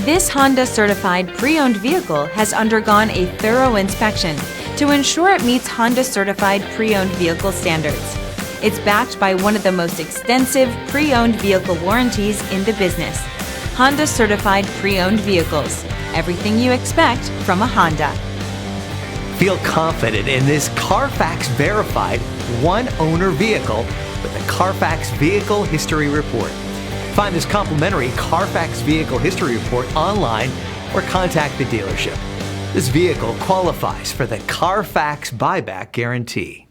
This Honda certified pre-owned vehicle has undergone a thorough inspection to ensure it meets Honda certified pre-owned vehicle standards. It's backed by one of the most extensive pre-owned vehicle warranties in the business. Honda certified pre-owned vehicles. Everything you expect from a Honda. Feel confident in this CARFAX verified one-owner vehicle with the CARFAX Vehicle History Report. Find this complimentary CARFAX Vehicle History Report online or contact the dealership. This vehicle qualifies for the CARFAX buyback guarantee.